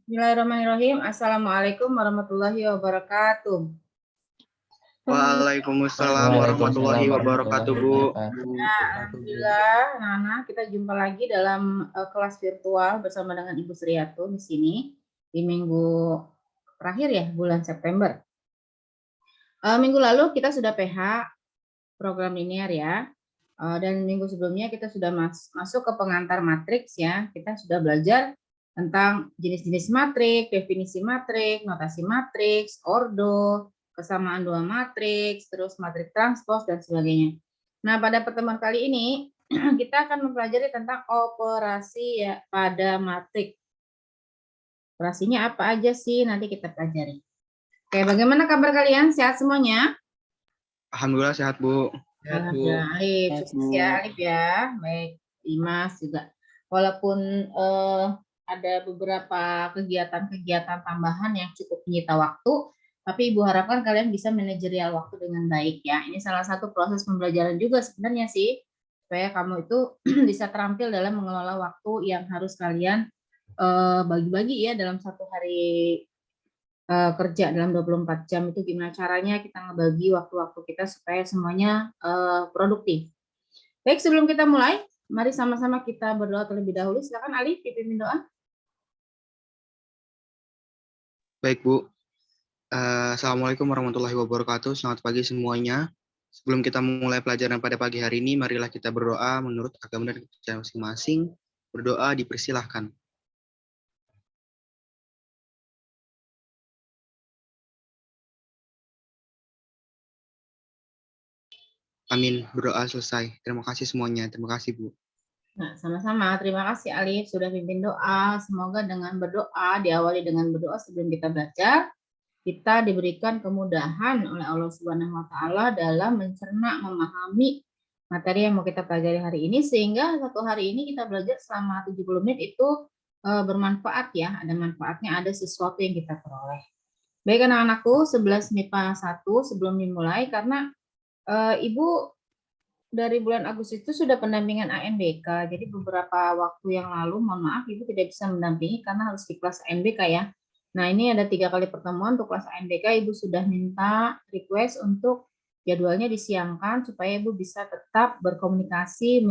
Bismillahirrahmanirrahim. Assalamualaikum warahmatullahi wabarakatuh. Waalaikumsalam warahmatullahi wabarakatuh, Bu. Alhamdulillah, Nana, kita jumpa lagi dalam kelas virtual bersama dengan Ibu Sriatu di sini di minggu terakhir ya, bulan September. Minggu lalu kita sudah PH program linear ya, dan minggu sebelumnya kita sudah masuk ke pengantar matriks ya. Kita sudah belajar tentang jenis-jenis matriks, definisi matriks, notasi matriks, ordo, kesamaan dua matriks, terus matriks transpos dan sebagainya. Nah, pada pertemuan kali ini kita akan mempelajari tentang operasi ya pada matriks. Operasinya apa aja sih? Nanti kita pelajari. Oke, bagaimana kabar kalian? Sehat semuanya? Alhamdulillah sehat, Bu. Alhamdulillah, Alif, sukses ya Alif ya. Baik, Dimas juga. Walaupun ada beberapa kegiatan-kegiatan tambahan yang cukup menyita waktu, tapi Ibu harapkan kalian bisa manajerial waktu dengan baik ya. Ini salah satu proses pembelajaran juga sebenarnya sih, supaya kamu itu bisa terampil dalam mengelola waktu yang harus kalian bagi-bagi ya dalam satu hari kerja dalam 24 jam itu gimana caranya kita ngebagi waktu-waktu kita supaya semuanya produktif. Baik, sebelum kita mulai, mari sama-sama kita berdoa terlebih dahulu. Silakan Ali, pimpin doa. Baik, Bu. Assalamualaikum warahmatullahi wabarakatuh. Selamat pagi semuanya. Sebelum kita mulai pelajaran pada pagi hari ini, marilah kita berdoa menurut agama dan kepercayaan masing-masing. Berdoa dipersilahkan. Amin. Berdoa selesai. Terima kasih semuanya. Terima kasih, Bu. Nah, sama-sama. Terima kasih Alif sudah pimpin doa. Semoga dengan berdoa, diawali dengan berdoa sebelum kita belajar, kita diberikan kemudahan oleh Allah Subhanahu wa taala dalam mencerna, memahami materi yang mau kita pelajari hari ini, sehingga satu hari ini kita belajar selama 70 menit itu bermanfaat ya, ada manfaatnya, ada sesuatu yang kita peroleh. Baik anak-anakku, 11 MIPA 1 sebelum dimulai, karena Ibu dari bulan Agustus itu sudah pendampingan ANBK, jadi beberapa waktu yang lalu, mohon maaf, Ibu tidak bisa mendampingi karena harus di kelas ANBK ya. Nah, ini ada 3 kali pertemuan untuk kelas ANBK, Ibu sudah minta request untuk jadwalnya disiangkan supaya Ibu bisa tetap berkomunikasi,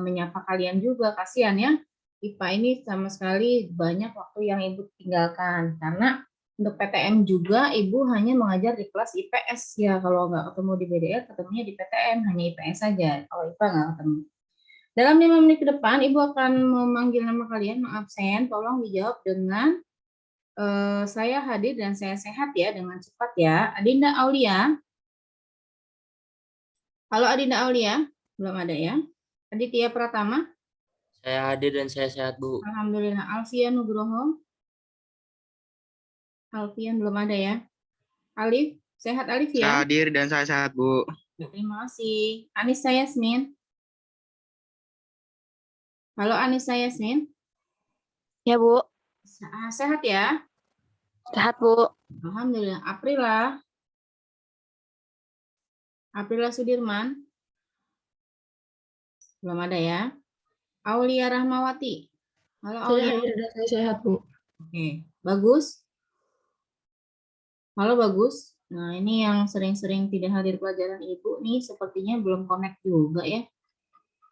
menyapa kalian juga. Kasihan ya, IPA ini sama sekali banyak waktu yang Ibu tinggalkan, karena untuk PTM juga Ibu hanya mengajar di kelas IPS ya. Kalau nggak ketemu di BDL, ketemunya di PTM, hanya IPS saja. Kalau IPA nggak ketemu. Dalam 5 menit ke depan, Ibu akan memanggil nama kalian, absen. Tolong dijawab dengan saya hadir dan saya sehat ya, dengan cepat ya. Adinda Aulia. Halo Adinda Aulia, belum ada ya. Aditya Pratama. Saya hadir dan saya sehat, Bu. Alhamdulillah. Alfian Nugroho. Alfian belum ada ya. Alif, sehat Alif ya? Saya hadir dan saya sehat, Bu. Terima kasih. Anissa Yasmin. Halo Anissa Yasmin. Ya, Bu. Sehat ya? Sehat, Bu. Alhamdulillah. Aprila. Aprila Sudirman. Belum ada ya. Aulia Rahmawati. Halo Aulia. Saya sehat, Bu. Oke, bagus. Halo bagus. Nah, ini yang sering-sering tidak hadir pelajaran Ibu nih sepertinya belum connect juga ya.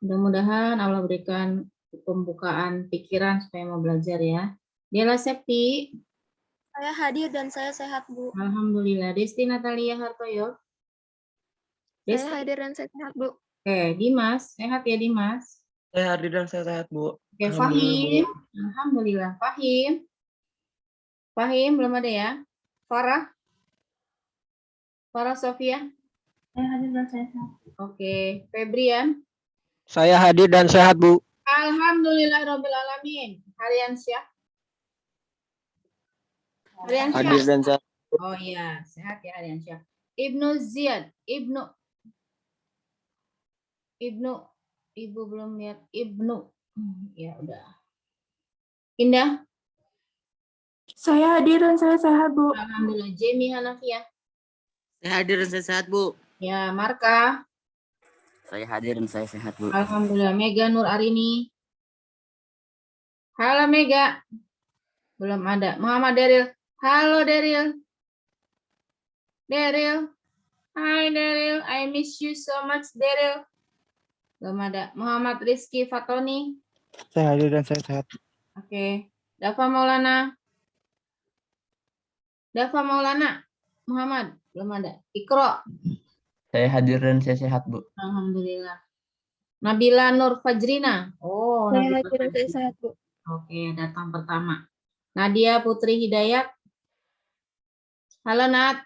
Mudah-mudahan Allah berikan pembukaan pikiran supaya mau belajar ya. Dela Septi. Saya hadir dan saya sehat, Bu. Alhamdulillah. Desti Natalia Hartoyo. Saya hadir dan saya sehat, Bu. Oke, Dimas. Sehat ya Dimas? Saya hadir dan saya sehat, Bu. Oke, Fahim. Alhamdulillah. Fahim. Fahim belum ada ya? Farah. Farah Sofia. Saya hadir dan saya sehat. Oke, Febrian. Saya hadir dan sehat, Bu. Alhamdulillah Rabbil Alamin. Hariansyah. Hariansyah. Hadir dan sehat. Oh iya, sehat ya Hariansyah. Ibnu Ziyad. Ibnu. Ibu belum lihat Ibnu. Ya udah. Indah. Saya hadir dan saya sehat, Bu. Alhamdulillah. Jamie Hanafiah. Saya hadir dan saya sehat, Bu. Ya, Marka. Saya hadir dan saya sehat, Bu. Alhamdulillah. Mega Nur Arini. Halo Mega. Belum ada. Muhammad Daryl. Halo Daryl. Daryl. Hai Daryl. I miss you so much Daryl. Belum ada. Muhammad Rizky Fatoni. Saya hadir dan saya sehat. Oke. Dava Maulana. Dava Maulana. Muhammad. Belum ada. Ikro. Saya hadir dan saya sehat, Bu. Alhamdulillah. Nabila Nur Fajrina. Oh, Saya Nabila hadir dan saya Fajrina. sehat, Bu. Oke, datang pertama. Nadia Putri Hidayat. Halo Nat.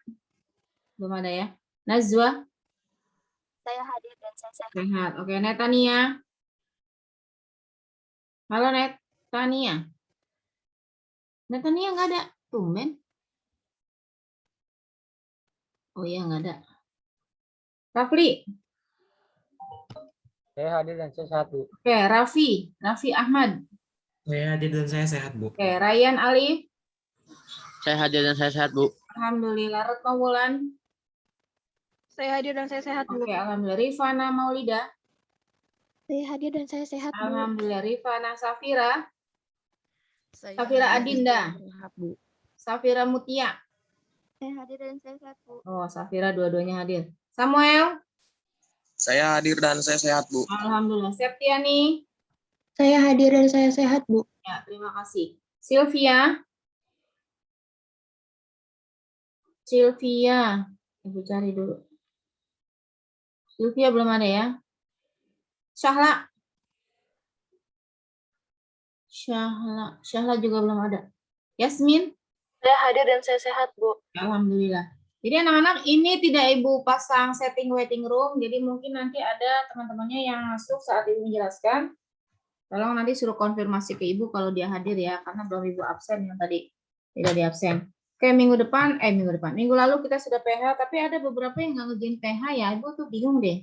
Belum ada ya. Nazwa. Saya hadir dan saya sehat. Sehat. Oke, Netania. Halo Netania. Netania nggak ada. Tumben. Oh iya, nggak ada. Rafli. Saya hadir dan saya sehat, Bu. Oke, Raffi. Raffi Ahmad. Saya hadir dan saya sehat, Bu. Oke, Ryan Alif. Saya hadir dan saya sehat, Bu. Alhamdulillah. Retno Wulan. Saya hadir dan saya sehat, Bu. Oke, alhamdulillah. Rifana Maulida. Saya hadir dan saya sehat, Bu. Alhamdulillah. Rifana Safira. Saya Safira hadir Adinda. dan saya sehat, Bu. Safira Mutia. Saya hadir dan saya sehat, Bu. Oh, Safira dua-duanya hadir. Samuel. Saya hadir dan saya sehat, Bu. Alhamdulillah. Septiani. Saya hadir dan saya sehat, Bu. Ya, terima kasih. Sylvia. Sylvia. Ibu cari dulu. Sylvia belum ada ya. Syahla. Syahla juga belum ada. Yasmin. Saya hadir dan saya sehat, Bu. Alhamdulillah. Jadi anak-anak ini tidak Ibu pasang setting waiting room. Jadi mungkin nanti ada teman-temannya yang masuk saat Ibu menjelaskan. Tolong nanti suruh konfirmasi ke Ibu kalau dia hadir ya. Karena belum Ibu absen yang tadi. Tidak di absen. Oke, minggu lalu kita sudah PH. Tapi ada beberapa yang nggak ngerjain PH ya. Ibu tuh bingung deh.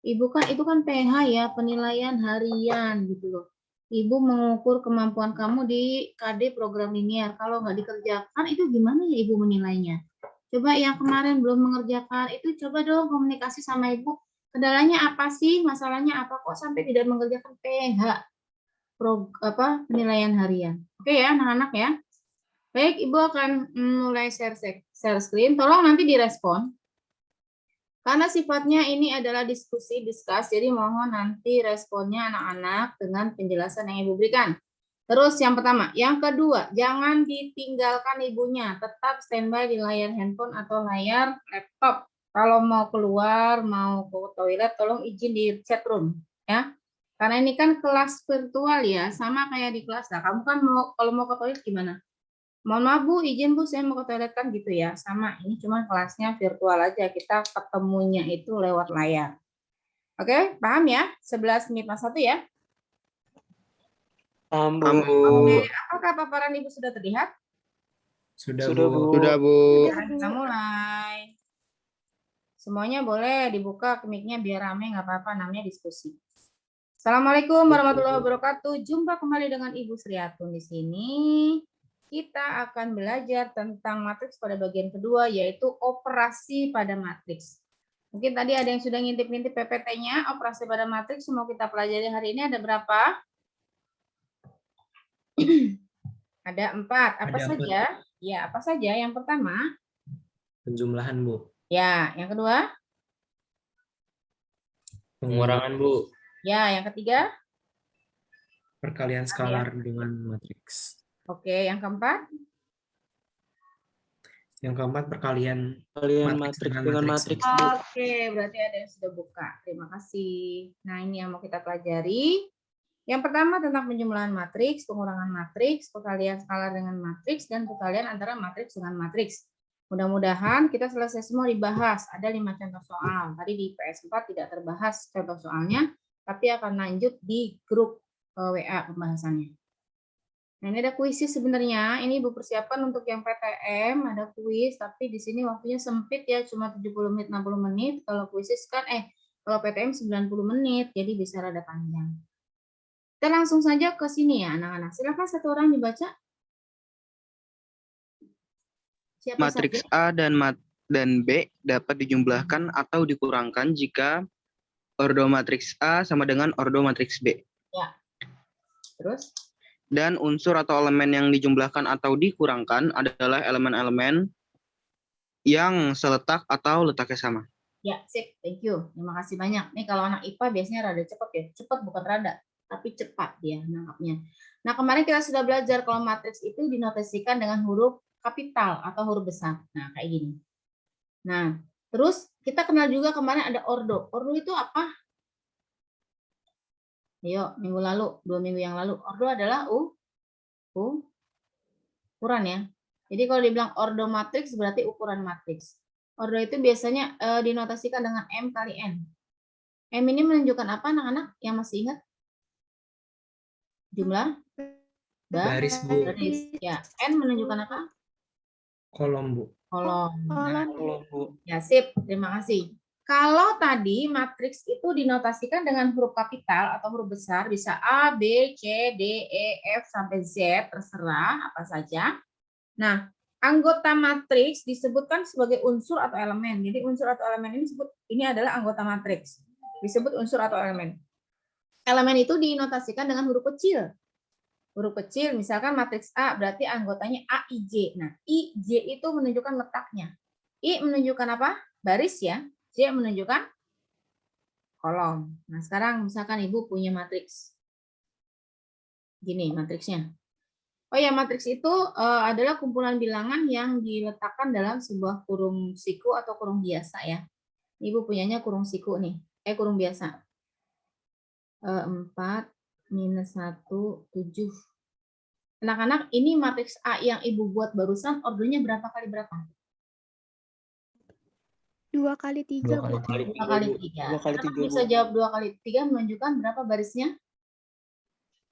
Ibu kan itu kan PH ya. Penilaian harian gitu loh. Ibu mengukur kemampuan kamu di KD program linear. Kalau nggak dikerjakan itu gimana ya Ibu menilainya? Coba yang kemarin belum mengerjakan itu coba dong komunikasi sama Ibu. Kendalanya apa sih? Masalahnya apa kok sampai tidak mengerjakan PH? Penilaian harian. Oke ya anak-anak ya. Baik, Ibu akan mulai share screen. Tolong nanti direspon. Karena sifatnya ini adalah diskus, jadi mohon nanti responnya anak-anak dengan penjelasan yang Ibu berikan. Terus yang pertama, yang kedua, jangan ditinggalkan ibunya, tetap standby di layar handphone atau layar laptop. Kalau mau keluar, mau ke toilet, tolong izin di chat room, ya. Karena ini kan kelas virtual ya, sama kayak di kelas. Nah, kamu kan kalau mau ke toilet gimana? Mohon maaf Bu, izin Bu, saya mau ke toilet kan gitu ya. Sama, ini cuma kelasnya virtual aja, kita ketemunya itu lewat layar. Oke, paham ya? 11 menit mas 1 ya. Paham, Bu. Oke, apakah paparan Ibu sudah terlihat? Sudah, Sudah, Bu. Bu. Sudah, Bu. Kita mulai. Semuanya boleh dibuka mic-nya biar rame, nggak apa-apa, namanya diskusi. Assalamualaikum warahmatullahi wabarakatuh. Jumpa kembali dengan Ibu Sriatun di sini. Kita akan belajar tentang matriks pada bagian kedua, yaitu operasi pada matriks. Mungkin tadi ada yang sudah ngintip-ngintip PPT-nya, operasi pada matriks mau kita pelajari hari ini ada berapa? Ada 4. Apa Ada saja? Ya, apa saja? Yang pertama, Penjumlahan, Bu. ya, yang kedua, Pengurangan, Bu. ya, yang ketiga, Perkalian skalar dengan matriks. oke, yang keempat, Yang keempat, perkalian Kalian matriks matriks dengan dengan matriks. matriks, Bu. oke, berarti ada yang sudah buka. Terima kasih. Nah, ini yang mau kita pelajari. Yang pertama tentang penjumlahan matriks, pengurangan matriks, perkalian skalar dengan matriks, dan perkalian antara matriks dengan matriks. Mudah-mudahan kita selesai semua dibahas. Ada 5 contoh soal. Tadi di PS4 tidak terbahas contoh soalnya, tapi akan lanjut di grup WA pembahasannya. Nah, ini ada kuis sebenarnya. Ini Ibu persiapkan untuk yang PTM, ada kuis, tapi di sini waktunya sempit ya, cuma 70 menit, 60 menit. Kalau kuis kan, kalau PTM 90 menit, jadi bisa rada panjang. Kita langsung saja ke sini ya, anak-anak. Silakan satu orang dibaca. Siapa Matriks saja? A dan B dapat dijumlahkan atau dikurangkan jika ordo matriks A sama dengan ordo matriks B. Ya. Terus? Dan unsur atau elemen yang dijumlahkan atau dikurangkan adalah elemen-elemen yang seletak atau letaknya sama. Ya, sip. Thank you. Terima kasih banyak. Nih kalau anak IPA biasanya rada cepat ya. Cepat bukan rada, tapi cepat dia nangkapnya. Nah, kemarin kita sudah belajar kalau matriks itu dinotasikan dengan huruf kapital atau huruf besar. Nah, kayak gini. Nah, terus kita kenal juga kemarin ada ordo. Ordo itu apa? Ayo, minggu lalu, 2 minggu yang lalu. Ordo adalah ukuran ya. Jadi kalau dibilang ordo matriks berarti ukuran matriks. Ordo itu biasanya dinotasikan dengan M kali N. M ini menunjukkan apa anak-anak yang masih ingat? Jumlah? Baris, Bu. Baris. Ya, N menunjukkan apa? Kolom, Bu. Kolom. Nah, Kolom, Bu. ya, sip. Terima kasih. Kalau tadi matriks itu dinotasikan dengan huruf kapital atau huruf besar, bisa A, B, C, D, E, F, sampai Z, terserah apa saja. Nah, anggota matriks disebutkan sebagai unsur atau elemen. Jadi unsur atau elemen ini adalah anggota matriks. Disebut unsur atau elemen. Elemen itu dinotasikan dengan huruf kecil. Huruf kecil, misalkan matriks A berarti anggotanya A, I, J. Nah, I, J itu menunjukkan letaknya. I menunjukkan apa? Baris ya. J menunjukkan kolom. Nah, sekarang misalkan Ibu punya matriks. Gini matriksnya. Oh ya, matriks itu adalah kumpulan bilangan yang diletakkan dalam sebuah kurung siku atau kurung biasa ya. Ibu punyanya kurung siku nih, kurung biasa. 4 minus 1, 7. Anak-anak, ini matriks A yang Ibu buat barusan, ordernya berapa kali berapa? 2 kali 3, Bu. 2 kali 3. 2 kali 3, Bu. Bisa jawab 2 kali 3 menunjukkan berapa barisnya?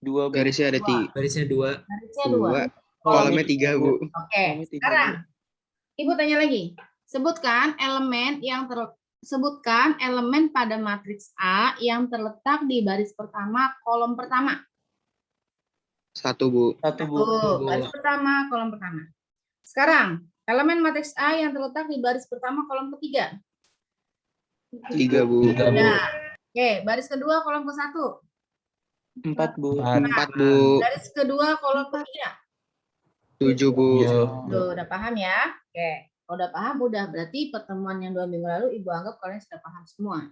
2, Bu. Garisnya ada Barisnya 2. Barisnya 2. Kolomnya 3, Bu. Oke, sekarang Ibu tanya lagi. Sebutkan elemen pada matriks A yang terletak di baris pertama, kolom pertama. 1, Bu. 1, Bu. Baris pertama, kolom pertama. Sekarang, elemen matriks A yang terletak di baris pertama, kolom ketiga. 3, Bu. Ya. Oke, baris kedua, kolom ke-1. 4, Bu. 4, Bu. Baris kedua, kolom ketiga. 7, Bu. Tuh, udah paham ya? Oke. Kalau udah paham, udah. Berarti pertemuan yang 2 minggu lalu, Ibu anggap kalian sudah paham semua.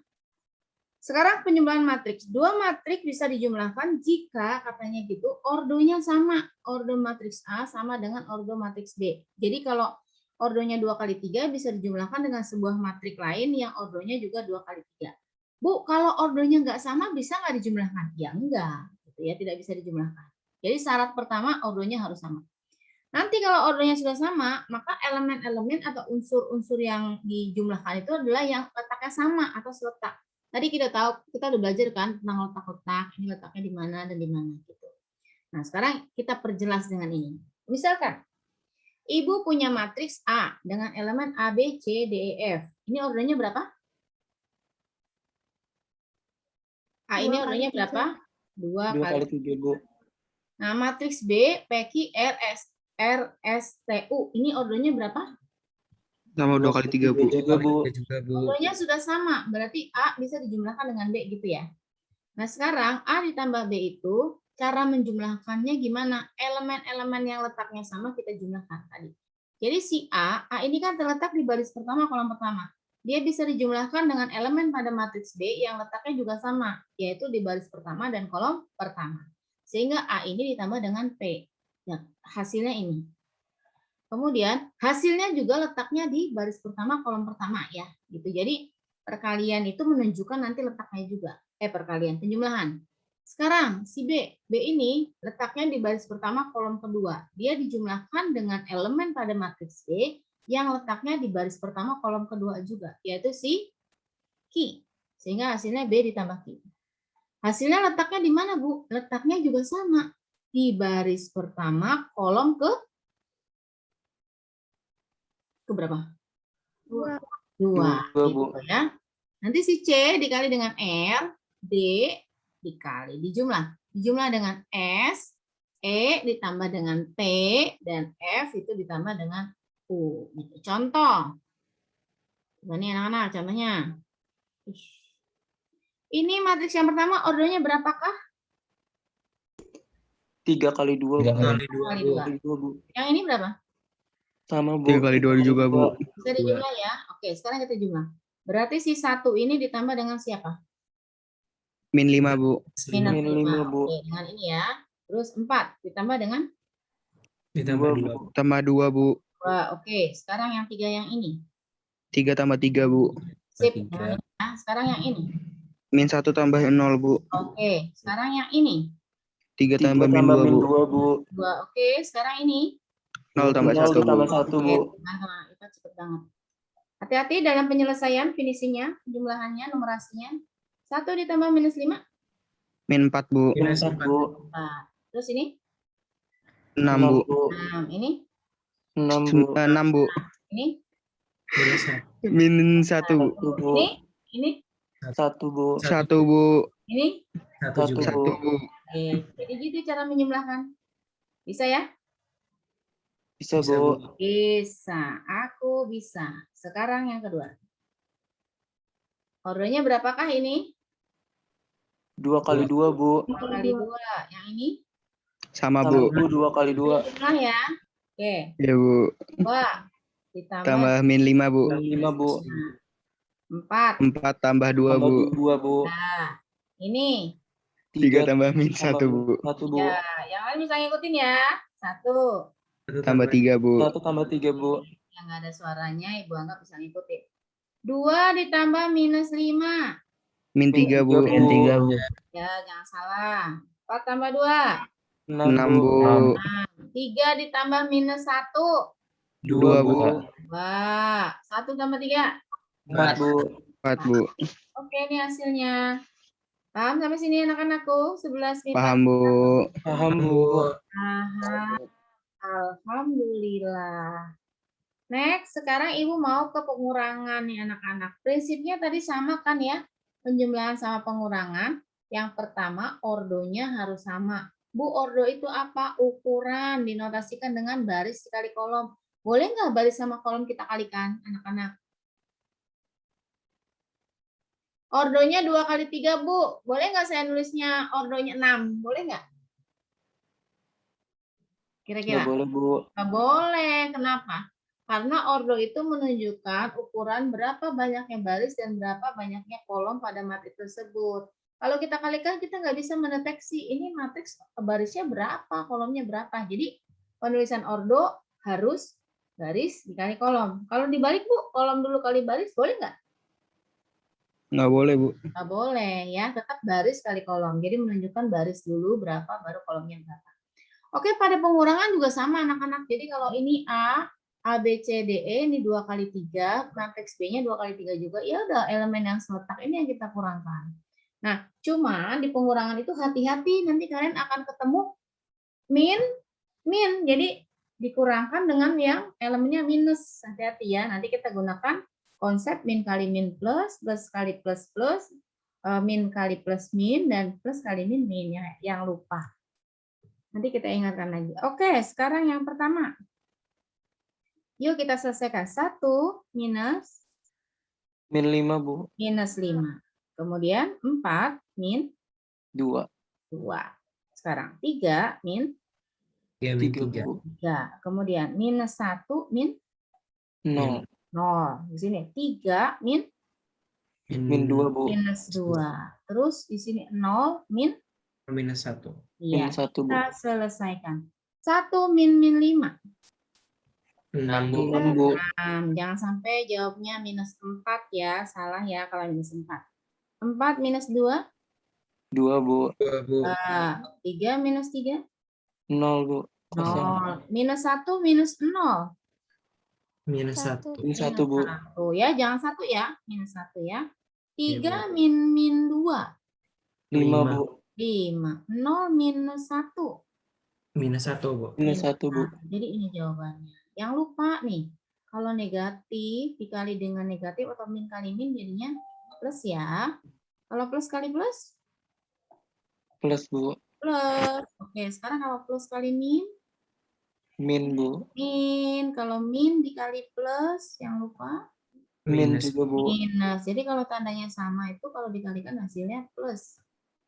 Sekarang penjumlahan matriks. 2 matriks bisa dijumlahkan jika, katanya gitu, ordonya sama. Ordo matriks A sama dengan ordo matriks B. Jadi kalau ordonya 2 kali 3 bisa dijumlahkan dengan sebuah matriks lain yang ordonya juga 2 kali 3. Bu, kalau ordonya nggak sama, bisa nggak dijumlahkan? Ya enggak. Gitu ya, tidak bisa dijumlahkan. Jadi syarat pertama, ordonya harus sama. Nanti kalau ordernya sudah sama, maka elemen-elemen atau unsur-unsur yang dijumlahkan itu adalah yang letaknya sama atau seletak. Tadi kita udah belajar kan tentang letak-letak, ini letaknya di mana dan di mana gitu. Nah, sekarang kita perjelas dengan ini. Misalkan Ibu punya matriks A dengan elemen A, B, C, D, E, F. Ini ordernya berapa? A ini ordernya berapa? 2 kali 3, Bu. Nah, matriks B, P, Q, R, S, RSTU ini ordernya berapa? Sama 2 kali 3, Bu. Juga, Bu. Ordernya sudah sama, berarti A bisa dijumlahkan dengan B gitu ya. Nah, sekarang A ditambah B itu cara menjumlahkannya gimana? Elemen-elemen yang letaknya sama kita jumlahkan tadi. Jadi si A ini kan terletak di baris pertama kolom pertama. Dia bisa dijumlahkan dengan elemen pada matriks B yang letaknya juga sama, yaitu di baris pertama dan kolom pertama. Sehingga A ini ditambah dengan P. Ya, hasilnya ini. Kemudian hasilnya juga letaknya di baris pertama kolom pertama ya, gitu. Jadi perkalian itu menunjukkan nanti letaknya juga. Perkalian penjumlahan. Sekarang si B ini letaknya di baris pertama kolom kedua. Dia dijumlahkan dengan elemen pada matriks B yang letaknya di baris pertama kolom kedua juga, yaitu si Q. Sehingga hasilnya B ditambah Q. Hasilnya letaknya di mana, Bu? Letaknya juga sama. Di baris pertama kolom ke berapa? 2. Gitu ya. Nanti si C dikali dengan R, D dikali dijumlah dengan S, E ditambah dengan T, dan F itu ditambah dengan U. Contoh. Ini anak-anak contohnya. Ini matriks yang pertama ordernya berapakah? 3 kali 2, Tiga Bu. kali. Kali 2, Kali Bu. dua. Kali 2, Bu. Yang ini berapa? Sama, Bu. 3 kali 2 juga, Bu. Bisa dijumlah ya. Oke, sekarang kita jumlah. Berarti si 1 ini ditambah dengan siapa? Min 5, Bu. Minus Min 5. 5, Bu. Oke, dengan ini ya. Terus 4 ditambah dengan Ditambah 2, 2. Bu. Tambah 2, Bu. 2. Oke, sekarang yang 3 yang ini. 3 tambah 3, Bu. Sip. Tiga. Yang ini ya. Sekarang yang ini. Min 1 tambah 0, Bu. Oke, sekarang yang ini. 3 3 tambah min 2, min Bu. 2, Bu. 2. Oke, sekarang ini. 0 tambah 0 1, Bu. ditambah 1, Bu. Oke, nah, itu cepet banget. Hati-hati dalam penyelesaian finishingnya, jumlahannya, numerasinya. 1 ditambah minus 5. Min 4, Bu. Min Minus 4, 4. Bu. Nah, terus ini 6, Bu. 6. Ini 6, Bu. 6, Bu. ini Minus 1. Min 1, Bu. 1, Bu. ini 1, Bu. 1, Bu. ini. 1 juga. 1, Bu. Oke, jadi gitu cara menjumlahkan. Bisa ya? Bisa, Bisa, Bu. Bu. Bisa. Aku bisa. Sekarang yang kedua. Ordernya berapakah ini? 2 kali 2, Bu. 2 kali 2. Yang ini? Sama, Sama, Bu. Bu. 2 kali 2. Jumlah ya. Oke. Ya, Bu. 2 ditambah Tambah min 5, Bu. Min 5, Bu. 4. 4 tambah 2, Tambah Bu. 2, Bu. Nah, ini. 3 tambah min tambah 1, Bu. 1, Bu. Ya, yang lain bisa ngikutin ya. 1. Tambah 3, Bu. 1 tambah 3, Bu. Yang nggak ada suaranya, Ibu anggap bisa ngikutin. 2 ditambah minus 5. Min 3, Bu. Min 3, Bu. Ya, jangan salah. 4 tambah 2. 6, 6, Bu. 3 ditambah minus 1. 2, Bu. 2. 1 tambah 3. 4, Bu. 4, Bu. Oke, ini hasilnya. Paham sampai sini anak-anakku? 11 nih. Paham, Bu. Paham, Bu. Paham. Alhamdulillah. Next, sekarang Ibu mau ke pengurangan nih anak-anak. Prinsipnya tadi sama kan ya? Penjumlahan sama pengurangan. Yang pertama, ordonya harus sama. Bu, ordo itu apa? Ukuran, dinotasikan dengan baris dikali kolom. Boleh nggak baris sama kolom kita kalikan, anak-anak? Ordonya 2 kali 3, Bu. Boleh nggak saya nulisnya ordonya 6? Boleh nggak? Kira-kira? Nggak boleh, Bu. Nggak boleh. Kenapa? Karena ordo itu menunjukkan ukuran berapa banyaknya baris dan berapa banyaknya kolom pada matriks tersebut. Kalau kita kalikan, kita nggak bisa mendeteksi ini matriks barisnya berapa, kolomnya berapa. Jadi penulisan ordo harus baris dikali kolom. Kalau dibalik, Bu, kolom dulu kali baris, boleh nggak? Nggak boleh, Bu. Nggak boleh ya, tetap baris kali kolom. Jadi menunjukkan baris dulu berapa, baru kolomnya berapa. Oke, pada pengurangan juga sama anak-anak. Jadi kalau ini A, B, C, D, E, ini 2 kali 3, matriks B-nya 2 kali 3 juga, ya udah elemen yang seletak ini yang kita kurangkan. Nah, cuma di pengurangan itu hati-hati, nanti kalian akan ketemu min, jadi dikurangkan dengan yang elemennya minus, hati-hati ya, nanti kita gunakan konsep min kali min plus, plus kali plus plus, min kali plus min, dan plus kali min ya, yang lupa. Nanti kita ingatkan lagi. Oke, sekarang yang pertama. Yuk kita selesaikan. 1 minus Min 5, Bu. minus 5. Kemudian 4 min 2. 2. Sekarang 3 min 3 min 3, 3. Bu. 3. Kemudian minus 1 min 0. 0. Di sini 3 min Min 2, Bu. minus 2. Terus di sini 0 min minus 1. iya. Min 1, Bu. Kita selesaikan. 1 min 5. 6, Bu. 6, Bu. Jangan sampai jawabnya minus 4 ya. Salah ya kalau minus 4. 4 minus 2. 2, Bu. 2, Bu. 3 minus 3. 0, Bu. Kosong. 0. Minus 1 minus 0. Minus 1. Min 1, Bu. 1 ya. Jangan 1 ya. Minus 1 ya. 3 Iya, min 2. 5, Bu. 5. 0 minus 1. Minus 1, Bu. Minus 1, Bu. Nah, jadi ini jawabannya. Yang lupa nih, kalau negatif dikali dengan negatif atau min kali min jadinya plus ya. Kalau plus kali plus? Plus, Bu. Plus. Oke, sekarang kalau plus kali min? Min, Bu. Min. Kalau min dikali plus, yang lupa? Min Minus. juga, Bu. Minus. Jadi kalau tandanya sama itu kalau dikalikan hasilnya plus.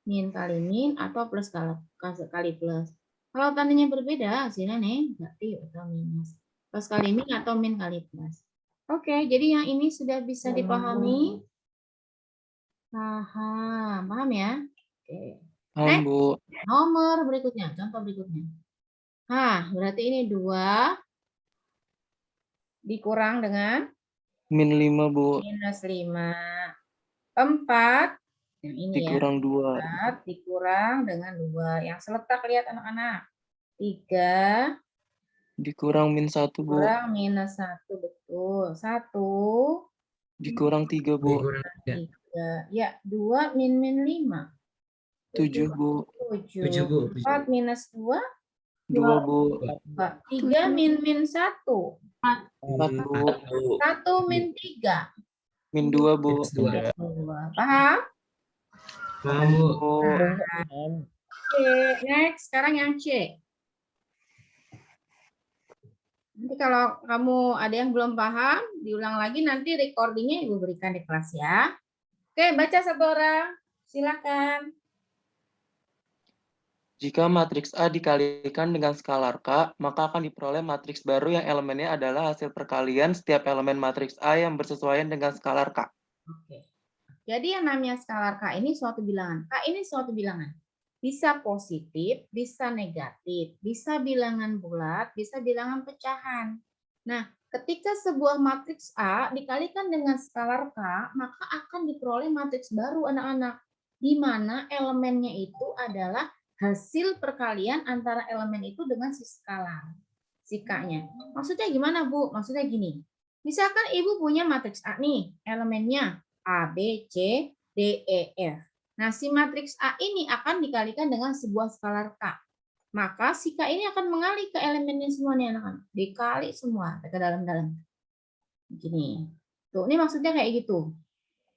Min kali min atau plus kali plus. Kalau tandanya berbeda, hasilnya negatif atau minus. Plus kali min atau min kali plus. Oke, jadi yang ini sudah bisa dipahami? Paham ya? Oke. Paham, Bu. Nomor berikutnya, contoh berikutnya. Berarti ini 2 dikurang dengan Min 5, Bu. minus 5. 4, yang ini Dikurang 2. 4 dikurang dengan 2. Yang seletak lihat anak-anak. 3 Dikurang min 1, Bu. kurang minus 1, betul. 1 Dikurang 3, Bu. Dikurang 3. 3. Ya, 2 min 5. 7, Bu. 7. 7, Bu. 4 minus 2. 2, Bu. 3 min 1. 4, Bu. 1 min 3. Min 2, Bu. Minus 2. 2. Paham? Paham, Bu. Bu. Oke, next. Sekarang yang C. Nanti kalau kamu ada yang belum paham, diulang lagi, nanti recordingnya Ibu berikan di kelas ya. Oke, baca satu orang. Silakan. Jika matriks A dikalikan dengan skalar K, maka akan diperoleh matriks baru yang elemennya adalah hasil perkalian setiap elemen matriks A yang bersesuaian dengan skalar K. Oke. Jadi yang namanya skalar K ini suatu bilangan. K ini suatu bilangan. Bisa positif, bisa negatif, bisa bilangan bulat, bisa bilangan pecahan. Nah, ketika sebuah matriks A dikalikan dengan skalar K, maka akan diperoleh matriks baru anak-anak, di mana elemennya itu adalah hasil perkalian antara elemen itu dengan si skalar, si K-nya. Maksudnya gimana, Bu? Maksudnya gini. Misalkan Ibu punya matriks A nih, elemennya A, B, C, D, E, F. Nah, si matriks A ini akan dikalikan dengan sebuah skalar K. Maka si K ini akan mengalih ke elemennya semua nih anak-anak. Dikali semua ke dalam-dalam. Begini. Tuh, ini maksudnya kayak gitu.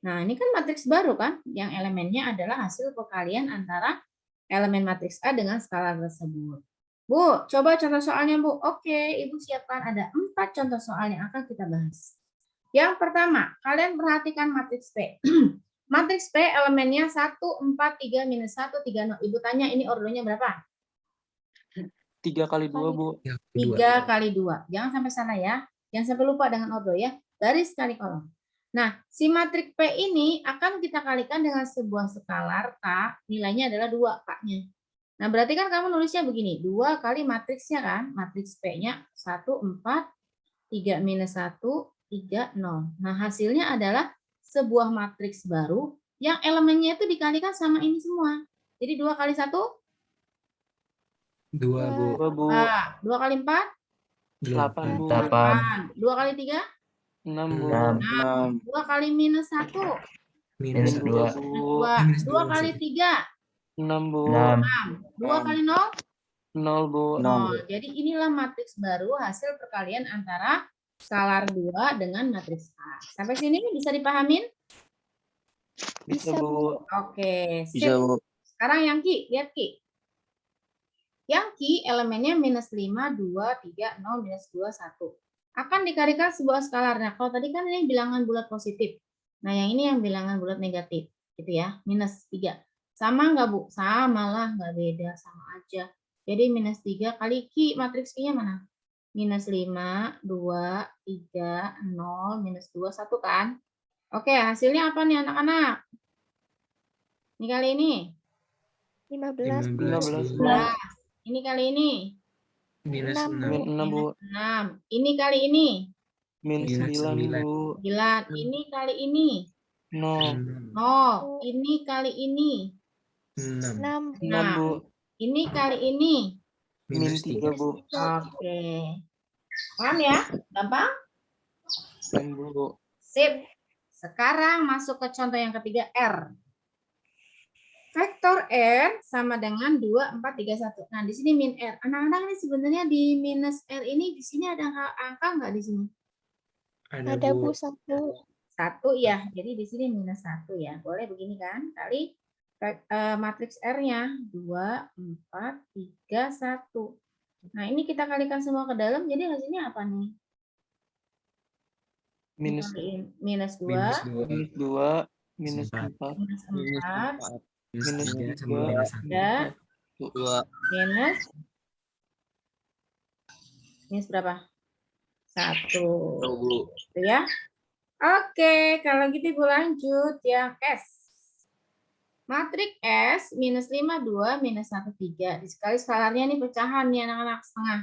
Nah, ini kan matriks baru kan, yang elemennya adalah hasil perkalian antara elemen matriks A dengan skalar tersebut. Bu, coba contoh soalnya, Bu. Oke, Ibu siapkan ada 4 contoh soal yang akan kita bahas. Yang pertama, kalian perhatikan matriks P. Matriks P elemennya 1, 4, 3, minus 1, 3, 0. Ibu tanya ini ordernya berapa? 3 kali 2, Bu. 3 kali 2. Jangan sampai salah ya. Jangan sampai lupa dengan order ya. Baris kali kolom. Nah, si matriks P ini akan kita kalikan dengan sebuah skalar K, nilainya adalah 2 K-nya. Nah, berarti kan kamu nulisnya begini, 2 kali matriksnya kan, matriks P-nya 1, 4, 3 minus 1, 3, 0. Nah, hasilnya adalah sebuah matriks baru yang elemennya itu dikalikan sama ini semua. Jadi 2 kali 1? 2, Bu. 2, Bu. 2 kali 4? 8, Bu. 8. 2 kali 3? 6, Bu. 2 kali minus 1? Minus 2. 2. 2 kali 3? 6, Bu. 2 kali 0? 0, Bu. 0. Jadi inilah matriks baru hasil perkalian antara skalar 2 dengan matriks A. Sampai sini bisa dipahamin? Bisa, Bu. Oke, sip. Bisa, Bu. Sekarang yang Ki, lihat Ki. Yang Ki elemennya minus 5, 2, 3, 0, minus 2, 1. Akan dikalikan sebuah skalar. Nah, kalau tadi kan ini bilangan bulat positif. Nah, yang ini yang bilangan bulat negatif. Gitu ya, minus 3. Sama nggak, Bu? Sama lah, nggak beda, sama aja. Jadi minus 3 kali Ki, matriks Ki-nya mana? Minus 5, 2, 3, 0, minus 2, 1 kan? Oke, hasilnya apa nih anak-anak? Ini kali ini? 15. 15, Bu. 11. Ini kali ini? Minus 6. Min 6, Bu. 6. Ini kali ini? Min Minus 9, 9. Bu. 9. Ini kali ini? 0. 0. Ini kali ini? 6. 6. 6, Bu. Ini kali ini? Min Minus 3, 3. Bu. Oke. Paham ya? Gampang? 6, Bu. Sip. Sekarang masuk ke contoh yang ketiga, R. Vektor R sama dengan 2, 4, 3, 1. Nah, di sini min R. Anak-anak ini sebenarnya di minus R ini, di sini ada angka nggak di sini? Ada Bu 1. 1 ya. Jadi di sini minus 1 ya. Boleh begini kan? Kali matriks R-nya 2, 4, 3, 1. Nah, ini kita kalikan semua ke dalam, jadi hasilnya apa nih? Minus Minus 2, Minus 2. minus 2, minus 4, minus 4, Minus minus 3 3, sama minus 1. ada 2, minus Minus berapa? 1. Bu. Gitu ya. Oke, kalau gitu Ibu lanjut yang S. Matriks S minus 5, 2, minus 1, 3. Dikali skalarnya ini pecahan nih anak-anak setengah.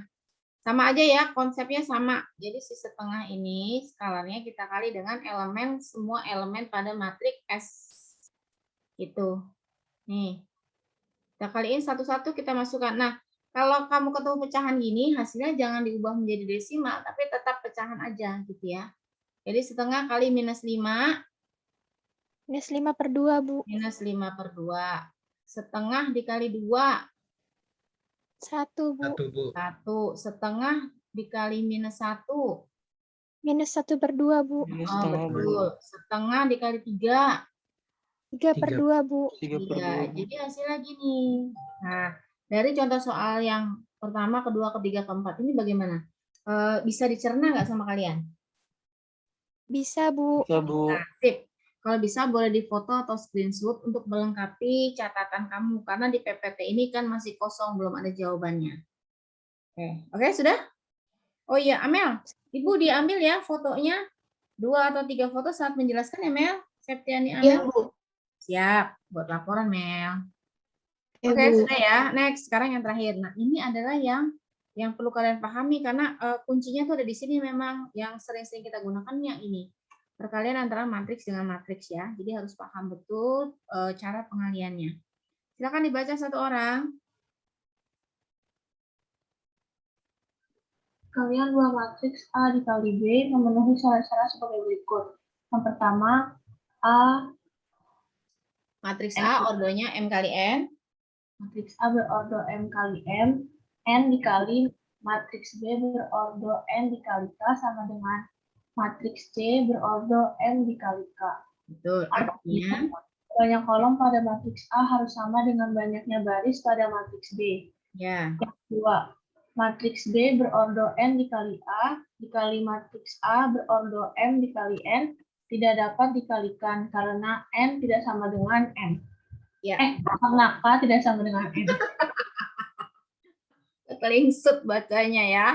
Sama aja ya, konsepnya sama. Jadi si setengah ini skalarnya kita kali dengan elemen, semua elemen pada matriks S. Itu. Nih. Kita kaliin satu-satu kita masukkan. Nah, kalau kamu ketemu pecahan gini, hasilnya jangan diubah menjadi desimal, tapi tetap pecahan aja gitu ya. Jadi setengah kali minus 5. Minus 5/2, Bu. Minus 5/2. Setengah dikali 2. 1, Bu. 1, Bu. 1. Setengah dikali minus 1. Minus 1/2, Bu. Minus Oh, setengah, Bu. betul. Setengah dikali 3. 3/2, Bu. 3/2, Iya, Bu. jadi hasilnya gini. Nah, dari contoh soal yang pertama, kedua, ketiga, keempat, ini bagaimana? Bisa dicerna nggak sama kalian? Bisa, Bu. Bisa, Bu. Nah, sip. Kalau bisa boleh difoto atau screenshot untuk melengkapi catatan kamu. Karena di PPT ini kan masih kosong, belum ada jawabannya. Oke, sudah? Oh iya, Amel. Ibu diambil ya fotonya. 2 atau 3 foto saat menjelaskan ya, Mel. Septiani Amel. Iya, Bu. Siap, buat laporan, Mel. Ya, Oke, Bu. sudah ya. Next, sekarang yang terakhir. Nah, ini adalah yang perlu kalian pahami karena kuncinya tuh ada di sini memang yang sering-sering kita gunakan yang ini. Perkalian antara matriks dengan matriks ya. Jadi harus paham betul cara pengaliannya. Silakan dibaca satu orang. Kalian dua matriks A dikali B memenuhi syarat-syarat sebagai berikut. Yang pertama, A. Matriks A ordonya M kali N. Matriks A berordo M kali M. N dikali matriks B berordo N dikali K sama dengan matriks C berordo M dikali K. Betul. Artinya Banyak kolom pada matriks A harus sama dengan banyaknya baris pada matriks B. ya. Yang kedua, matriks B berordo N dikali A dikali matriks A berordo M dikali N tidak dapat dikalikan karena N tidak sama dengan M. Ya. Karena K tidak sama dengan N. Kelingsut bacanya ya.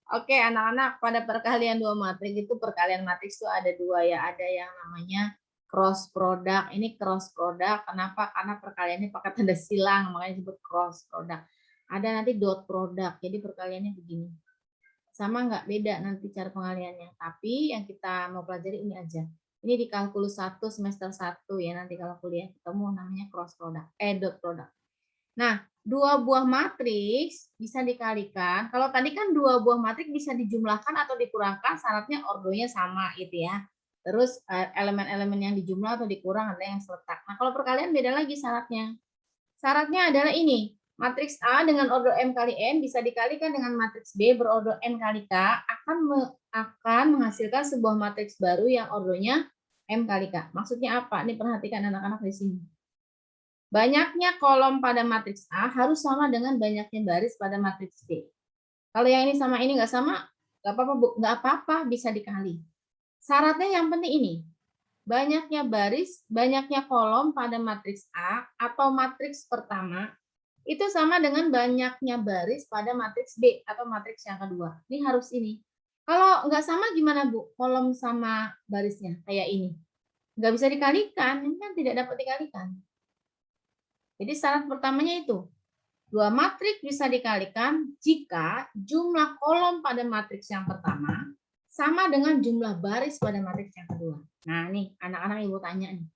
Oke, anak-anak, pada perkalian dua matriks itu perkalian matriks itu ada dua ya. Ada yang namanya cross product. Ini cross product. Kenapa? Karena perkaliannya pakai tanda silang, makanya disebut cross product. Ada nanti dot product. Jadi perkaliannya begini. Sama nggak? Beda nanti cara pengaliannya. Tapi yang kita mau pelajari ini aja. Ini di kalkulus 1 semester 1 ya. Nanti kalau kuliah ketemu namanya cross product. Dot product. Nah, dua buah matriks bisa dikalikan. Kalau tadi kan dua buah matriks bisa dijumlahkan atau dikurangkan, syaratnya ordonya sama gitu ya. Terus elemen-elemen yang dijumlah atau dikurang ada yang seletak. Nah, kalau perkalian beda lagi syaratnya. Syaratnya adalah ini. Matriks A dengan ordo M kali N bisa dikalikan dengan matriks B berordo N kali K akan menghasilkan sebuah matriks baru yang ordonya M kali K. Maksudnya apa? Ini perhatikan anak-anak di sini. Banyaknya kolom pada matriks A harus sama dengan banyaknya baris pada matriks B. Kalau yang ini sama ini nggak sama, nggak apa-apa, nggak apa-apa, bisa dikali. Syaratnya yang penting ini, banyaknya baris, banyaknya kolom pada matriks A atau matriks pertama itu sama dengan banyaknya baris pada matriks B atau matriks yang kedua. Ini harus ini. Kalau nggak sama gimana Bu? Kolom sama barisnya kayak ini. Nggak bisa dikalikan, ini kan tidak dapat dikalikan. Jadi syarat pertamanya itu, dua matriks bisa dikalikan jika jumlah kolom pada matriks yang pertama sama dengan jumlah baris pada matriks yang kedua. Nah nih, anak-anak Ibu tanya nih.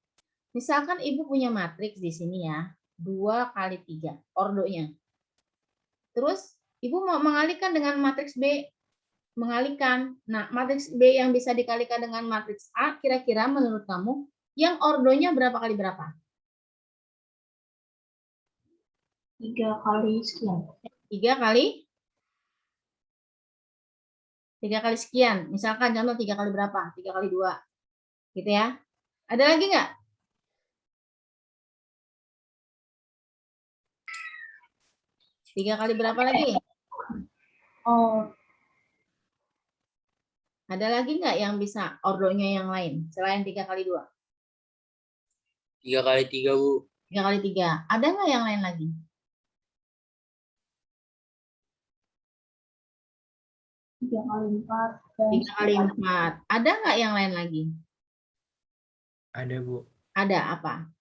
Misalkan Ibu punya matriks di sini ya, 2 kali 3, ordonya. Terus Ibu mau mengalihkan dengan matriks B, mengalihkan. Nah, matriks B yang bisa dikalikan dengan matriks A, kira-kira menurut kamu, yang ordonya berapa kali berapa? 3 kali sekian. 3 kali 3 kali sekian. Misalkan contoh 3 kali berapa? 3 kali 2. Gitu ya. Ada lagi nggak? Tiga kali berapa lagi? Oh, Ada lagi nggak yang bisa ordonya yang lain selain 3 kali 2? 3 kali 3, Bu. 3 kali 3. Ada nggak yang lain lagi? 3 kali 4. Dan 3 kali 4. Ada nggak yang lain lagi? Ada, Bu. Ada apa?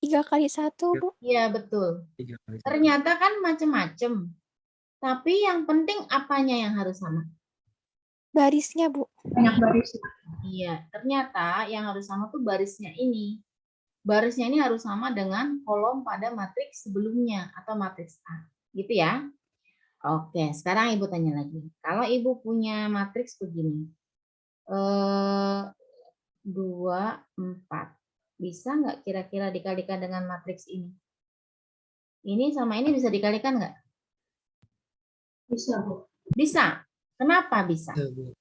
3 kali 1, Bu. Iya, betul. 3 kali 1. Ternyata kan macam-macam. Tapi yang penting apanya yang harus sama? Barisnya, Bu. banyak baris. Iya, ternyata yang harus sama tuh barisnya ini. Barisnya ini harus sama dengan kolom pada matriks sebelumnya atau matriks A. Gitu ya. Oke, sekarang Ibu tanya lagi. Kalau Ibu punya matriks begini. 2, 4. Bisa nggak kira-kira dikalikan dengan matriks ini? Ini sama ini bisa dikalikan nggak? Bisa, Bu. Bisa. Kenapa bisa? Bisa, Bu.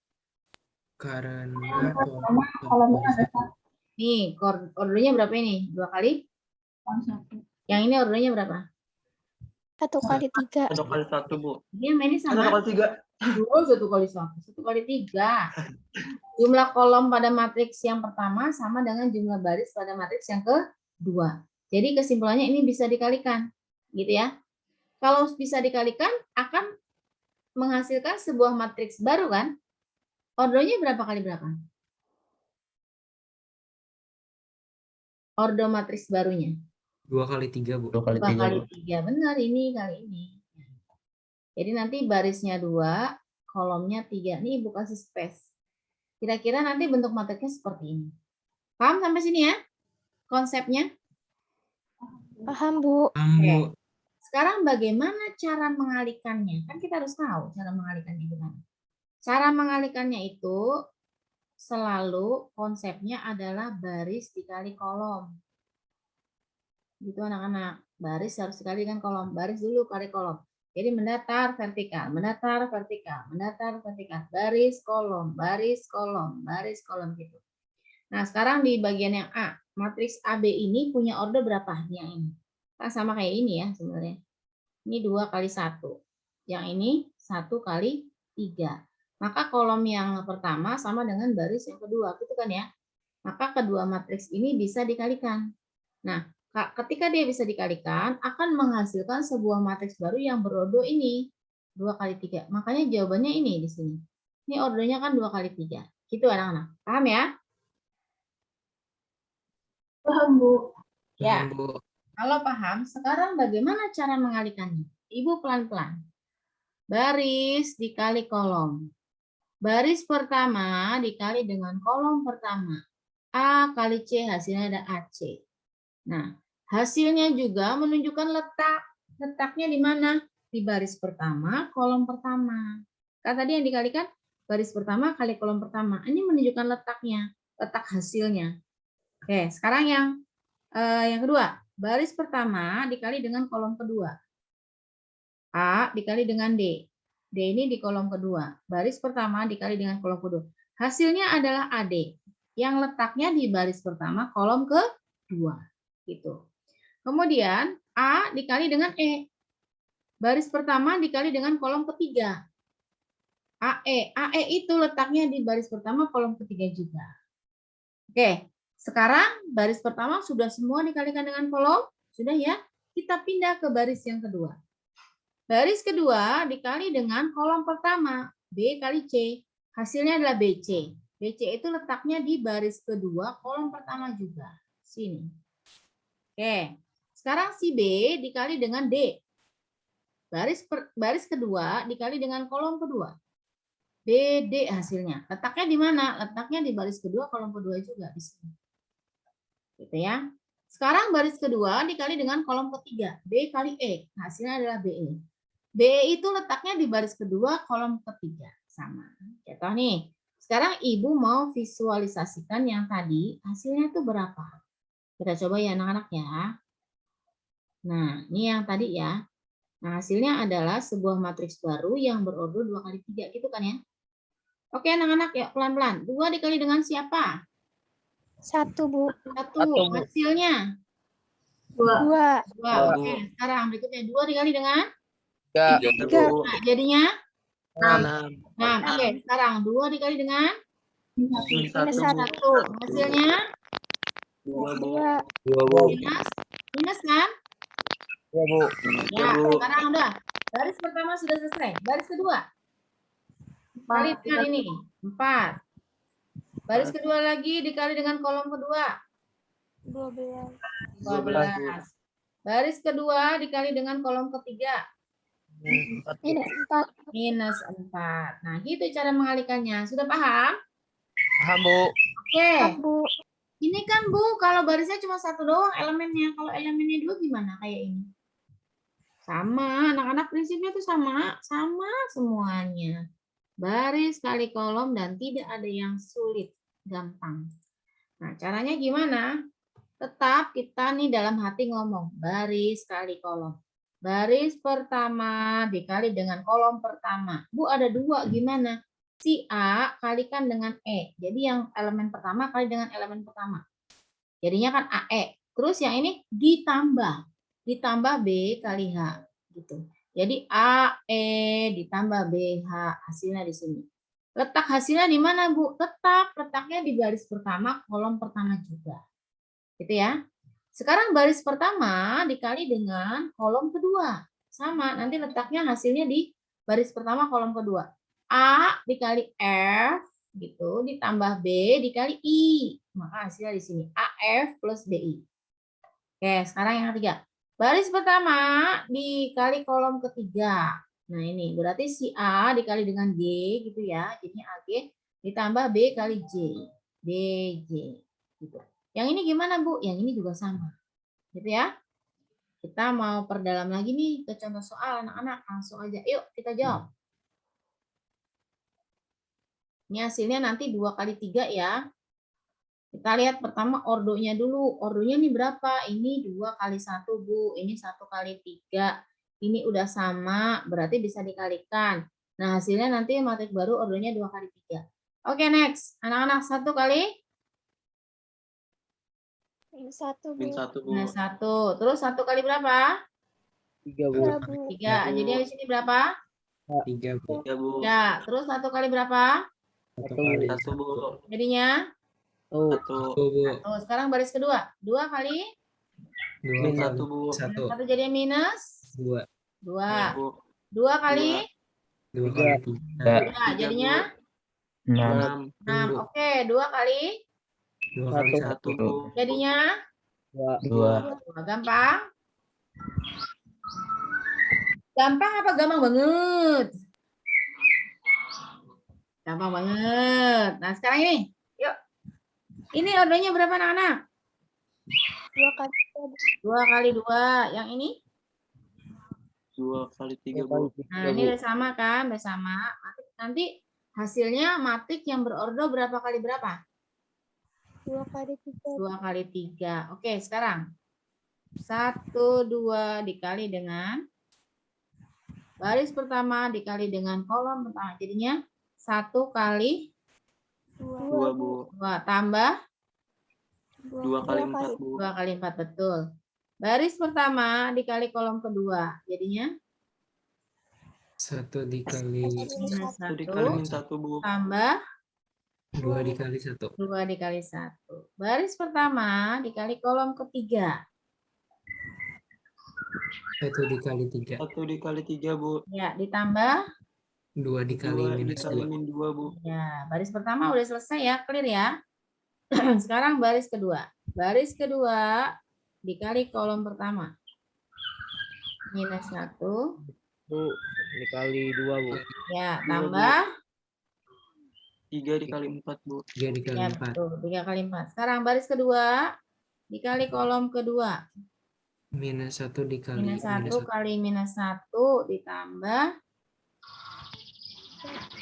Karena Pertama, kolomnya ada 1 Nih, ordernya berapa ini? 2 kali? kali 1. Yang ini ordernya berapa? 1 kali 3. 1 kali 1, Bu. Ini sama ini 1 sama? kali 3. 1 kali 1. 1 kali 3. Jumlah kolom pada matriks yang pertama sama dengan jumlah baris pada matriks yang kedua. Jadi kesimpulannya ini bisa dikalikan. Gitu ya. Kalau bisa dikalikan akan menghasilkan sebuah matriks baru kan? Ordernya berapa kali berapa? Order matriks barunya. 2 kali 3, Bu. 2 kali 2 3, kali Bu. 3. Benar ini kali ini. Jadi nanti barisnya 2, kolomnya 3. Nih Ibu kasih space. Kira-kira nanti bentuk matriksnya seperti ini. Paham sampai sini ya? Konsepnya? Paham, Bu. Paham, Bu. Sekarang bagaimana cara mengalihkannya? Kan kita harus tahu cara mengalihkannya gimana. Cara mengalihkannya itu selalu konsepnya adalah baris dikali kolom. Gitu anak-anak. Baris harus dikalikan kolom. Baris dulu kali kolom. Jadi mendatar vertikal, mendatar vertikal, mendatar vertikal. Baris kolom, baris kolom, baris kolom gitu. Nah sekarang di bagian yang A. Matriks AB ini punya order berapa? Yang ini. Nah, sama kayak ini ya sebenarnya. Ini 2 kali 1. Yang ini 1 kali 3. Maka kolom yang pertama sama dengan baris yang kedua, gitu kan ya. Maka kedua matriks ini bisa dikalikan. Nah, ketika dia bisa dikalikan, akan menghasilkan sebuah matriks baru yang berordo ini. 2 kali 3. Makanya jawabannya ini di sini. Ini ordernya kan 2 kali 3. Gitu anak-anak. Paham ya? Paham, Bu. Ya. Paham, Bu. Kalau paham, sekarang bagaimana cara mengalihkannya? Ibu pelan-pelan. Baris dikali kolom. Baris pertama dikali dengan kolom pertama. A kali C hasilnya ada AC. Nah, hasilnya juga menunjukkan letak. Letaknya di mana? Di baris pertama, kolom pertama. Kan tadi yang dikalikan baris pertama kali kolom pertama. Ini menunjukkan letaknya, letak hasilnya. Oke, sekarang yang kedua. Baris pertama dikali dengan kolom kedua. A dikali dengan D. D ini di kolom kedua. Baris pertama dikali dengan kolom kedua. Hasilnya adalah AD. Yang letaknya di baris pertama kolom kedua. Gitu. Kemudian A dikali dengan E. Baris pertama dikali dengan kolom ketiga. AE. AE itu letaknya di baris pertama kolom ketiga juga. Oke. Sekarang baris pertama sudah semua dikalikan dengan kolom. Sudah ya. Kita pindah ke baris yang kedua. Baris kedua dikali dengan kolom pertama. B kali C. Hasilnya adalah BC. BC itu letaknya di baris kedua kolom pertama juga. Sini. Oke. Sekarang si B dikali dengan D. Baris kedua dikali dengan kolom kedua. BD hasilnya. Letaknya di mana? Letaknya di baris kedua kolom kedua juga di sini. Gitu ya. Sekarang baris kedua dikali dengan kolom ketiga. B kali E. Hasilnya adalah BE. BE itu letaknya di baris kedua kolom ketiga. Sama. Contoh nih. Sekarang Ibu mau visualisasikan yang tadi. Hasilnya itu berapa? Kita coba ya anak-anak ya. Nah, ini yang tadi ya. Nah, hasilnya adalah sebuah matriks baru yang berorder 2 kali 3. Gitu kan ya. Oke anak-anak ya pelan-pelan. 2 dikali dengan siapa? 1, Bu. 1. Hasilnya 2. 2. Oke, sekarang berikutnya 2 dikali dengan 3. 3. nah, jadinya 6. 6. Oke, sekarang 2 dikali dengan Minus 1, 1. hasilnya 2. 2, Bu. minus kan? Ya, Bu. Ya, sekarang udah. Baris pertama sudah selesai. Baris kedua. Kali dengan ini, 4. Baris kedua lagi dikali dengan kolom kedua, 12. 12. Baris kedua dikali dengan kolom ketiga, Minus 4. minus 4. Nah, gitu cara mengalihkannya. Sudah paham? Paham, Bu. Oke. Bu. Ini kan, Bu, kalau barisnya cuma satu doang elemennya. Kalau elemennya 2 gimana kayak ini? Sama, anak-anak prinsipnya tuh sama semuanya. Baris kali kolom dan tidak ada yang sulit, gampang. Nah, caranya gimana? Tetap kita nih dalam hati ngomong, baris kali kolom. Baris pertama dikali dengan kolom pertama. Bu, ada 2, gimana? Si A kalikan dengan E. Jadi yang elemen pertama kali dengan elemen pertama. Jadinya kan AE. Terus yang ini ditambah B kali H gitu. Jadi AE ditambah BH, hasilnya di sini. Letak hasilnya di mana, Bu? Tetap letaknya di baris pertama, kolom pertama juga. Gitu ya. Sekarang baris pertama dikali dengan kolom kedua. Sama, nanti letaknya hasilnya di baris pertama, kolom kedua. A dikali F gitu, ditambah B dikali I. Maka hasilnya di sini AF plus BI. Oke, sekarang yang ketiga. Baris pertama dikali kolom ketiga. Nah, ini berarti si A dikali dengan G gitu ya. Jadinya AG ditambah B kali J. DJ gitu. Yang ini gimana, Bu? Yang ini juga sama. Gitu ya. Kita mau perdalam lagi nih ke contoh soal anak-anak. Langsung aja. Yuk, kita jawab. Ini hasilnya nanti 2 kali 3 ya. Kita lihat pertama ordonya dulu. Ordonya ini berapa? Ini 2 kali 1, Bu. Ini 1 kali 3. Ini udah sama, berarti bisa dikalikan. Nah, hasilnya nanti matrik baru ordonya 2 kali 3. Oke, next. Anak-anak 1 kali? Minus 1, Bu. Min 1, Bu. Nah, 1. Terus 1 kali berapa? 3, Bu. 3, Bu. 3. Jadi di sini berapa? 3, Bu. 3, Bu. Ya, terus 1 kali berapa? 1 kali 1, Bu. Jadinya 1. 1, Bu. Oh, sekarang baris kedua. 2 kali 2 Min kali 1, Bu. 1, 1 jadinya minus 2. 2. Bu. 2 kali 2 kali 3. 3 jadinya 6. 6. Oke, 2 kali 2 kali 1, 1. Bu. jadinya 2. gampang. Gampang apa gampang banget? Gampang banget. Nah, sekarang ini. Yuk. Ini ordernya berapa anak-anak? 2 kali 3, Bu. 2 kali 2. Yang ini? 2 kali 3, Bu. Nah, ini udah sama kan? Udah sama. Nanti hasilnya matrik yang berordo berapa kali berapa? 2 kali 3. 2 kali 3. Oke, sekarang. 1, 2 dikali dengan baris pertama dikali dengan kolom pertama. Jadinya 1 kali 2, Bu. 2 tambah 2 kali 4, Bu. 2 kali 4, betul. Baris pertama dikali kolom kedua. Jadinya 1 dikali minus 1 1 dikali min 1, Bu. tambah 2 dikali 1. 2 dikali 1. Baris pertama dikali kolom ketiga. 1 dikali 3. 1 dikali 3, Bu. Ya, ditambah 2 dikali 2 minus dikali 2. min 2, Bu. ya, baris pertama udah selesai ya, clear ya. Sekarang baris kedua. Baris kedua dikali kolom pertama. Minus 1. Bu, dikali 2, Bu. Ya, 2, Bu. tambah 3 dikali 4, Bu. 3 dikali ya, 4. betul, 3 kali 4. Sekarang baris kedua dikali kolom kedua. Minus 1 dikali Minus 1 minus 1. kali minus 1 ditambah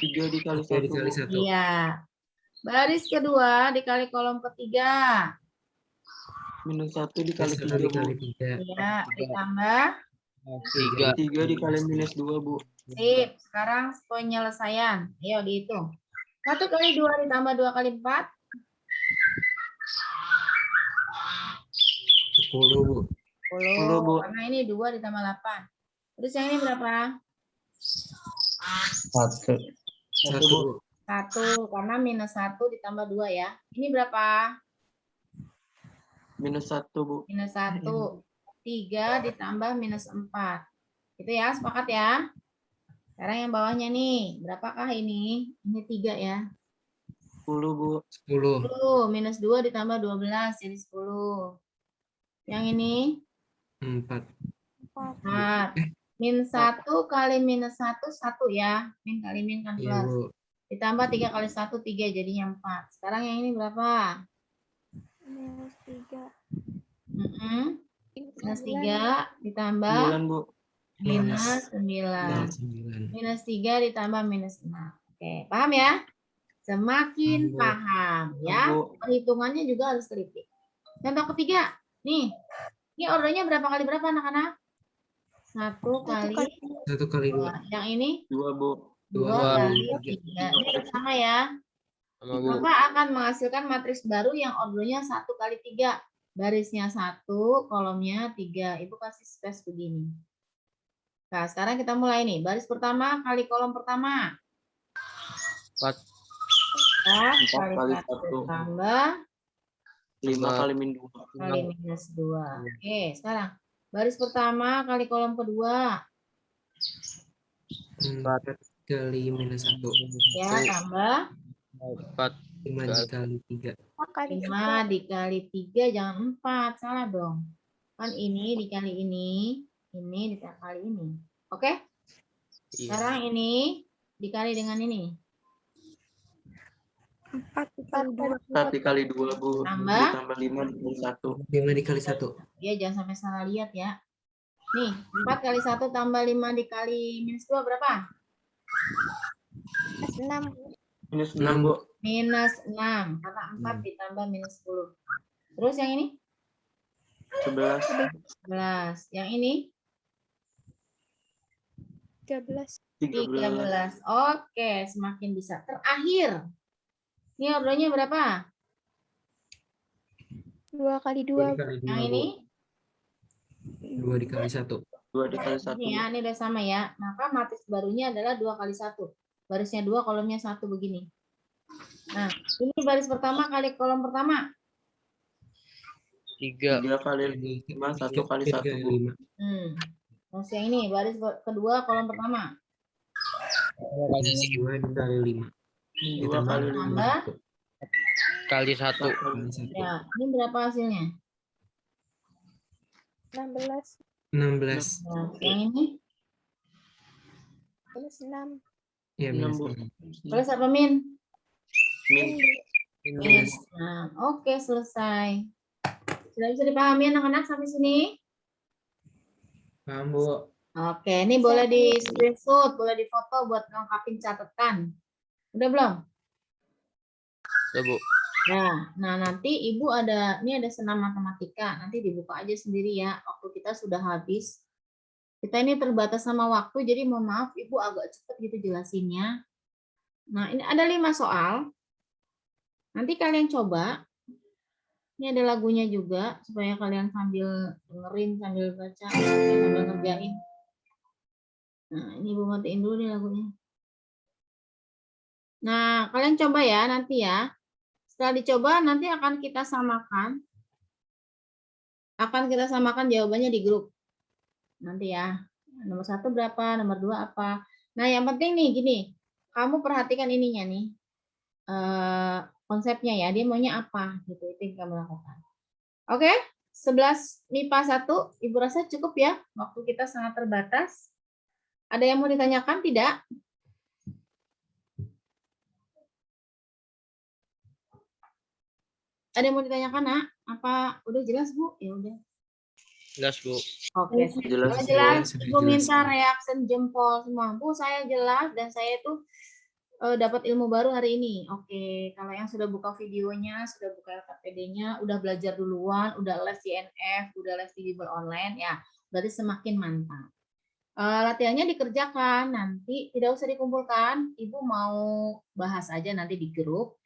3 dikali 3 1, dikali Bu. 1. iya. Baris kedua dikali kolom ketiga. Minus 1 dikali 1 3, Bu. dikali 3. Iya, ditambah 3 dikali minus 2, Bu. sip. Sekarang penyelesaian. Ayo dihitung. 1 kali 2 ditambah 2 kali 4. 10, Bu. 10, 10, Bu. karena ini 2 ditambah 8. Terus yang ini berapa? 1. 1, Bu. 1, karena minus 1 ditambah 2 ya. Ini berapa? Minus 1, Bu. Minus 1. 3 ditambah minus 4. Gitu ya, sepakat ya? Sekarang yang bawahnya nih, berapakah ini? Ini 3 ya. 10, Bu. 10. 10 minus 2 ditambah 12 jadi 10. Yang ini 4. 4. Min 1 kali minus 1, 1 ya. Min kali min kan Iya, plus. Bu. Ditambah 3 kali 1, 3 jadinya 4. Sekarang yang ini berapa? Minus 3. Minus 3 ditambah 9, Bu. minus 9. 9. Minus 3 ditambah minus 6. Oke, paham ya? Semakin Paham, Bu. paham ya. Bu. Perhitungannya juga harus teliti. Contoh ketiga. Nih. Ini ordernya berapa kali berapa anak-anak? 1 kali 1 kali 2. 2. Yang ini 2, Bu. 2 Dua kali kali 3. Ini udah sama ya. Sama Bu. Maka akan menghasilkan matriks baru yang ordernya 1 kali 3. Barisnya 1, kolomnya 3. Ibu kasih space begini. Nah, sekarang kita mulai nih. Baris pertama kali kolom pertama. 4 4 4 kali kali 1 1. tambah 5 kali min 2. kali minus 2. Oke, sekarang baris pertama kali kolom kedua. 4 kali minus 1. Ya, tambah 4 5 dikali 3. 5 dikali 3, jangan 4. Salah dong. Kan ini dikali ini dikali ini. Oke? Sekarang ini dikali dengan ini. 4 dikali 2, Bu. Tambah? Ditambah 5 dikali 1. 5 dikali 1. Ya, jangan sampai salah lihat ya. Nih, 4 kali 1 tambah 5 dikali minus 2 berapa? Minus 6. Minus 6, Bu. Minus 6. Karena 4 ditambah minus 10. Terus yang ini? 11. 11. Yang ini? 13. 13. 13. Oke, semakin bisa. Terakhir. Ini ordernya berapa? 2 kali 2 2. dikali 2, Yang Bu. ini? 2 dikali 1. 2 dikali 1. Ini ya, ini udah sama ya. Maka matriks barunya adalah 2 kali 1. Barisnya 2, kolomnya 1 begini. Nah, ini baris pertama kali kolom pertama. 3 3 kali 5, 1 kali 1, Bu. 5. Terus yang ini, baris kedua kolom pertama. 2 dikali 5. 2 kali 5. Tambah. kali 1 Kali 1. Ya, ini berapa hasilnya? 16. 16. Nah, yang ini? Minus 6. Ya, 6, minus Bu. 6. Plus apa min? Min. Min. Nah, oke, selesai. Sudah bisa dipahami anak-anak sampai sini? Paham, Bu? Oke, ini boleh di screenshot, boleh difoto buat lengkapin catatan. Udah belum? ya Bu. Nah nanti Ibu ini ada senam matematika, nanti dibuka aja sendiri ya. Waktu kita sudah habis. Kita ini terbatas sama waktu, jadi mohon maaf Ibu agak cepat gitu jelasinnya. Nah, ini ada 5 soal. Nanti kalian coba. Ini ada lagunya juga, supaya kalian sambil dengerin, sambil baca, sambil ngerjain. Nah, ini Ibu matiin dulu nih lagunya. Nah, kalian coba ya nanti ya. Setelah dicoba, nanti akan kita samakan. Akan kita samakan jawabannya di grup. Nanti ya. Nomor 1 berapa, nomor 2 apa. Nah, yang penting nih gini. Kamu perhatikan ininya nih. Konsepnya ya, dia maunya apa gitu. Itu yang kamu lakukan. Oke? 11 MIPA 1, Ibu rasa cukup ya? Waktu kita sangat terbatas. Ada yang mau ditanyakan? Tidak? Ada yang mau ditanyakan, Nak? Apa udah jelas, Bu? Ya udah. Jelas Bu. Oke, Jelas, kalau jelas, sudah Ibu jelas. minta reaction jempol semua. Bu, saya jelas dan saya itu dapat ilmu baru hari ini. Oke, kalau yang sudah buka videonya, sudah buka LKPD-nya, udah belajar duluan, udah les di NF, udah les di Bimbel online, ya berarti semakin mantap. Latihannya dikerjakan, nanti tidak usah dikumpulkan. Ibu mau bahas aja nanti di grup.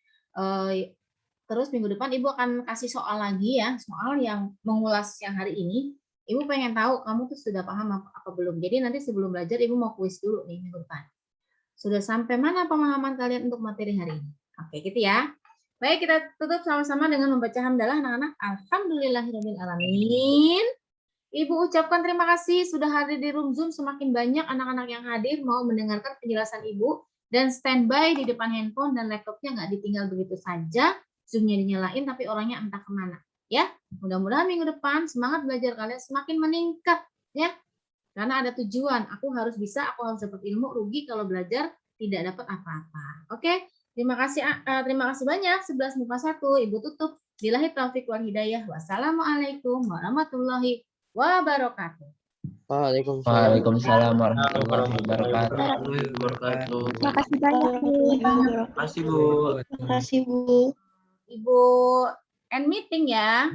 Terus minggu depan Ibu akan kasih soal lagi ya, soal yang mengulas yang hari ini. Ibu pengen tahu kamu tuh sudah paham apa belum. Jadi nanti sebelum belajar Ibu mau kuis dulu nih minggu depan. Sudah sampai mana pemahaman kalian untuk materi hari ini? Oke, gitu ya. Baik, kita tutup sama-sama dengan membaca hamdalah anak-anak. Alhamdulillahirabbil alamin. Ibu ucapkan terima kasih sudah hadir di room Zoom. Semakin banyak anak-anak yang hadir mau mendengarkan penjelasan Ibu. Dan standby di depan handphone dan laptopnya nggak ditinggal begitu saja. Zoom-nya dinyalain tapi orangnya entah kemana. Ya, mudah-mudahan minggu depan semangat belajar kalian semakin meningkat. Ya, karena ada tujuan. Aku harus bisa, aku harus dapat ilmu. Rugi kalau belajar tidak dapat apa-apa. Oke, terima kasih banyak. 11 MIPA 1, Ibu tutup. Billahi taufik wal hidayah. Wassalamualaikum warahmatullahi wabarakatuh. Waalaikumsalam warahmatullahi wabarakatuh. Makasih banyak, Bu. Makasih, Bu. Makasih, Bu. Ibu end meeting ya.